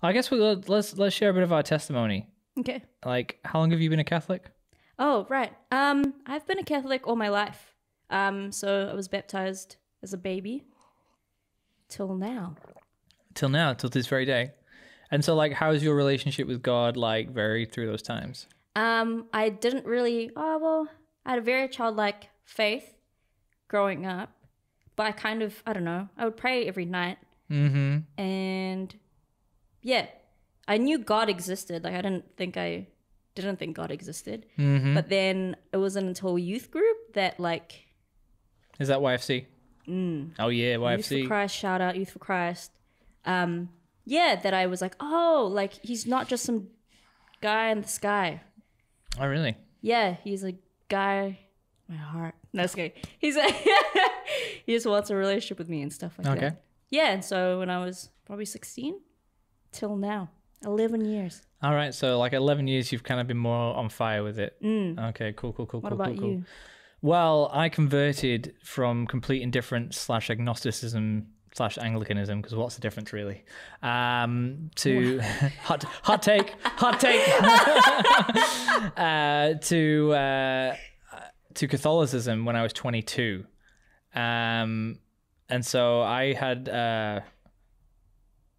I guess let's share a bit of our testimony. Okay. Like, how long have you been a Catholic? Oh, right. I've been a Catholic all my life. So I was baptized as a baby till now. Till now, till this very day. And so, like, how has your relationship with God, like, varied through those times? I didn't really, I had a very childlike faith growing up, but I don't know, I would pray every night. Mm-hmm. And yeah, I knew God existed. Like, I didn't think God existed. Mm-hmm. But then it wasn't until youth group that, like... Is that YFC? Oh, yeah, YFC. Youth for Christ, shout out, Youth for Christ. Yeah, that I was like, oh, like, he's not just some guy in the sky. Oh, really? Yeah, he's a guy... My heart. No, it's okay. He's a... He just wants a relationship with me and stuff like that. Yeah, and so when I was probably 16 till now, 11 years. All right, so like 11 years, you've kind of been more on fire with it. Okay, cool. What about you? Well, I converted from complete indifference / agnosticism / Anglicanism, because what's the difference really? To hot take, to Catholicism when I was 22. And so I had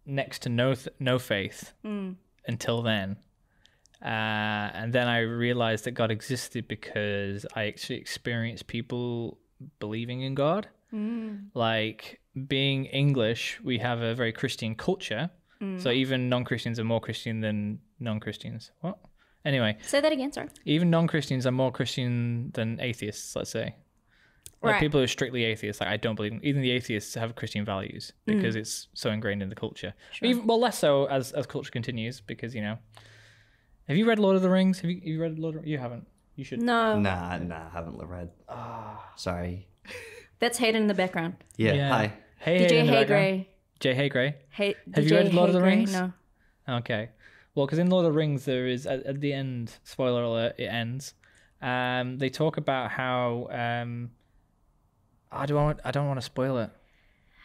next to no faith until then. And then I realized that God existed because I actually experienced people believing in God. Like, being English, we have a very Christian culture. So even non-Christians are more Christian than non-Christians. What? Anyway. Say that again, sorry. Even non-Christians are more Christian than atheists, let's say. Like, Right. people who are strictly atheists, like, I don't believe in, even the atheists have Christian values because it's so ingrained in the culture. Sure. Even, well, less so as culture continues, because, you know. Have you read Lord of the Rings? Have you read Lord of the Rings? You haven't. You should. No. Nah, I haven't read. Sorry. That's Hayden in the background. Yeah, hi. Hey, DJ in the Hey background. Gray. Jay Hey Gray. Hey, Have you DJ read Lord of the Hey Gray? Rings? No. Okay. Well, because in Lord of the Rings, there is, at the end, spoiler alert, it ends. They talk about how... I don't want to spoil it.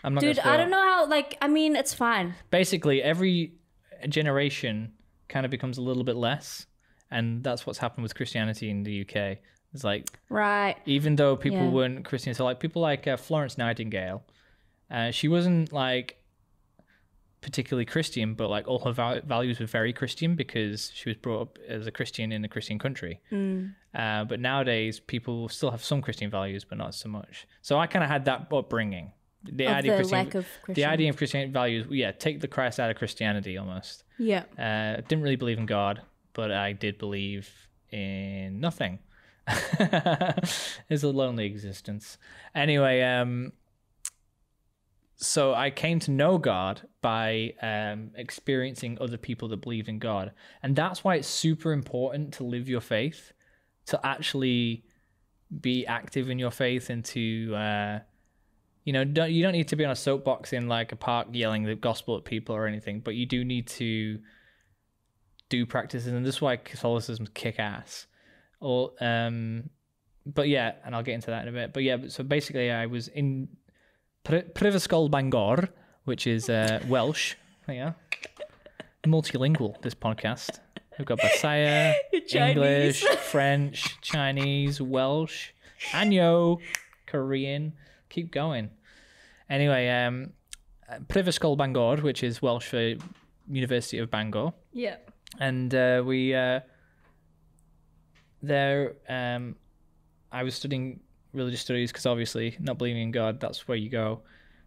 I'm not Dude, gonna spoil I don't it. know how, like, I mean, it's fine. Basically, every generation kind of becomes a little bit less. And that's what's happened with Christianity in the UK. It's like, Right. even though people Yeah. weren't Christian, so like people like Florence Nightingale, she wasn't like particularly Christian, but like all her values were very Christian because she was brought up as a Christian in a Christian country. But nowadays, people still have some Christian values, but not so much. So I kind of had that upbringing. The Of idea the of lack of the Christian. idea of Christian values, yeah, take the Christ out of Christianity almost. Yeah. Didn't really believe in God, but I did believe in nothing. It's a lonely existence. Anyway, so I came to know God by experiencing other people that believed in God. And that's why it's super important to live your faith, to actually be active in your faith, and to, you don't need to be on a soapbox in like a park yelling the gospel at people or anything, but you do need to do practices. And this is why Catholicism kick ass. Or, but yeah, and I'll get into that in a bit. But yeah, so basically I was in Prifysgol Bangor, which is Welsh. Yeah, multilingual, this podcast. We've got Basaya, English, French, Chinese, Welsh, Anyo, Korean. Keep going. Anyway, Prifysgol Bangor, which is Welsh for University of Bangor. Yeah. And I was studying religious studies because obviously not believing in God, that's where you go.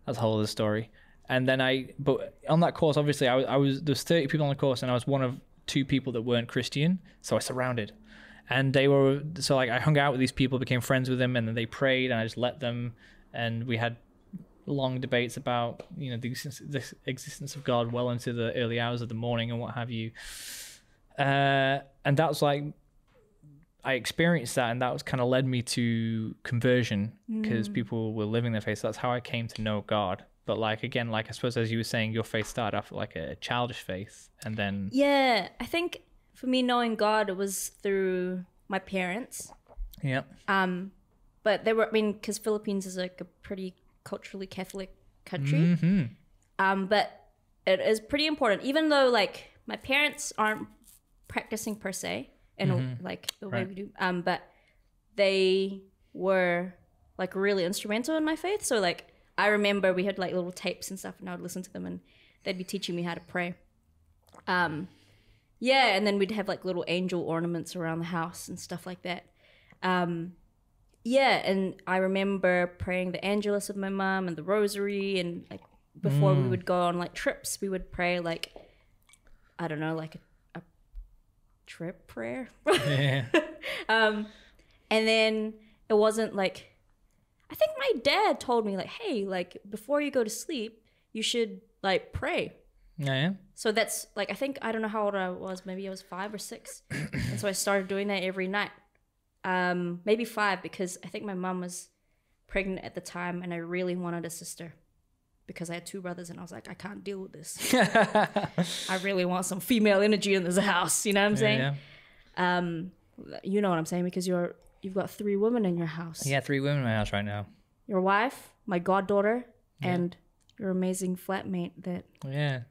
That's a whole other story. And then but on that course, obviously there's 30 people on the course and I was one of 2 people that weren't Christian. So I surrounded, and I hung out with these people, became friends with them, and then they prayed and I just let them. And we had long debates about, the existence of God well into the early hours of the morning and what have you. And that was like, I experienced that, and that was kind of led me to conversion because people were living their faith. So that's how I came to know God. But like, again, like I suppose as you were saying, your faith started off like a childish faith, and then... Yeah, I think for me knowing God, it was through my parents. Yeah. But they were, because Philippines is like a pretty culturally Catholic country. Mm-hmm. But it is pretty important, even though like my parents aren't practicing per se in like the way we do, but they were like really instrumental in my faith. So like I remember we had like little tapes and stuff, and I would listen to them, and they'd be teaching me how to pray. Yeah, and then we'd have like little angel ornaments around the house and stuff like that. Yeah, and I remember praying the Angelus with my mom and the Rosary, and like before we would go on like trips, we would pray like, I don't know, like a trip prayer. Yeah. And then it wasn't like, I think my dad told me like, hey, like before you go to sleep, you should like pray. Yeah. So that's like, I think, I don't know how old I was. Maybe I was 5 or 6. And so I started doing that every night. Maybe 5, because I think my mom was pregnant at the time and I really wanted a sister because I had 2 brothers, and I was like, I can't deal with this. I really want some female energy in this house. You know what I'm saying? Yeah. You know what I'm saying, because you've got 3 women in your house. Yeah, 3 women in my house right now. Your wife, my goddaughter, and your amazing flatmate that, Yeah.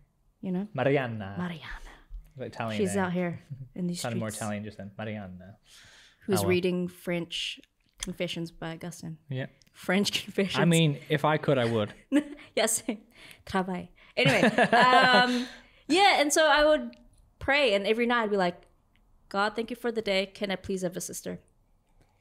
you know, Mariana. Mariana. Italian. She's name. out here in these Sounded streets. more Italian just then. Mariana. Who's well. reading French Confessions by Augustine. Yeah. French Confessions. I mean, if I could, I would. Yes. Travail. Anyway. Yeah, and so I would pray, and every night I'd be like, God, thank you for the day. Can I please have a sister?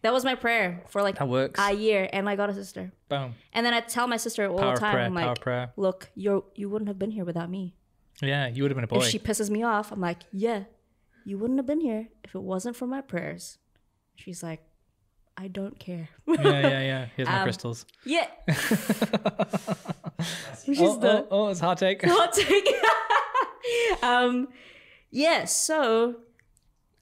That was my prayer for like That works. a year, and I got a sister. Boom. And then I tell my sister all Power the time, prayer, I'm power like, prayer. look, you wouldn't have been here without me. Yeah, you would have been a boy. If she pisses me off, I'm like, yeah, you wouldn't have been here if it wasn't for my prayers. She's like, I don't care. Yeah. Here's my crystals. Yeah. Which is the it's hot take. hot take. Yeah, so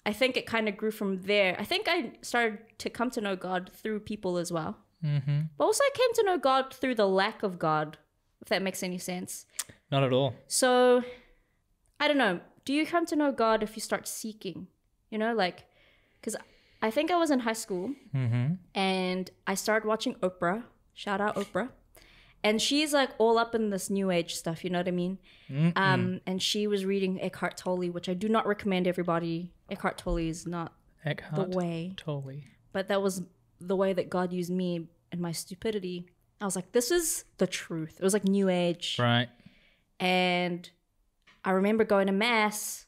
I think it kind of grew from there. I think I started to come to know God through people as well. Mm-hmm. But also I came to know God through the lack of God, if that makes any sense. Not at all. So, I don't know. Do you come to know God if you start seeking? You know, like, because I think I was in high school and I started watching Oprah. Shout out Oprah. And she's like all up in this new age stuff, you know what I mean? And she was reading Eckhart Tolle, which I do not recommend everybody. Eckhart Tolle is not the way. Tolle. But that was the way that God used me and my stupidity. I was like, this is the truth. It was like new age. Right. And I remember going to mass,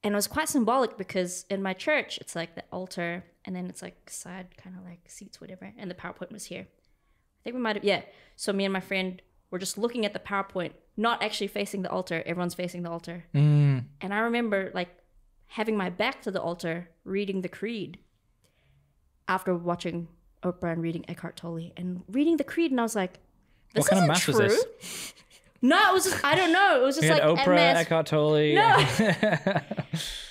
and it was quite symbolic because in my church, it's like the altar, and then it's like side kind of like seats, whatever. And the PowerPoint was here. I think we might have, yeah. So me and my friend were just looking at the PowerPoint, not actually facing the altar. Everyone's facing the altar. And I remember like having my back to the altar, reading the creed after watching Oprah and reading Eckhart Tolle and reading the creed. And I was like, this what kind of mass true. was this? No, it was just, I don't know. It was just You like had Oprah, mass. Eckhart Tolle. No.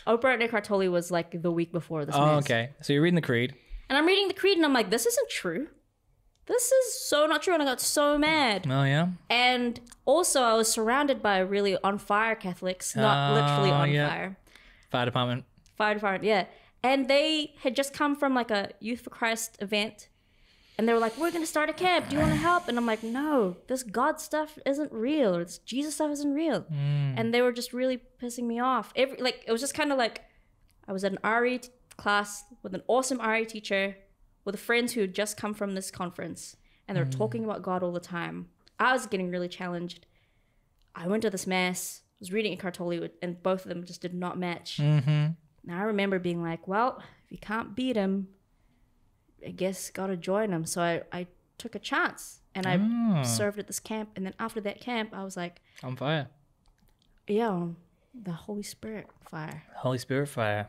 Oprah and Eckhart Tolle was like the week before this Oh, mass. okay. So you're reading the creed. And I'm reading the creed and I'm like, this isn't true. This is so not true. And I got so mad. Oh, yeah? And also I was surrounded by really on fire Catholics, not literally on fire. Fire department. Fire department, yeah. And they had just come from like a Youth for Christ event. And they were like, we're going to start a camp. Do you want to help? And I'm like, no, this God stuff isn't real. Or this Jesus stuff isn't real. And they were just really pissing me off. It was just kind of like, I was at an RE class with an awesome RE teacher with friends who had just come from this conference. And they were talking about God all the time. I was getting really challenged. I went to this mass, was reading Eckhart Tolle, and both of them just did not match. Now I remember being like, well, if you can't beat him, I guess gotta join him. So I took a chance and I served at this camp. And then after that camp, I was like, On fire. yeah, the Holy Spirit fire. Holy Spirit fire.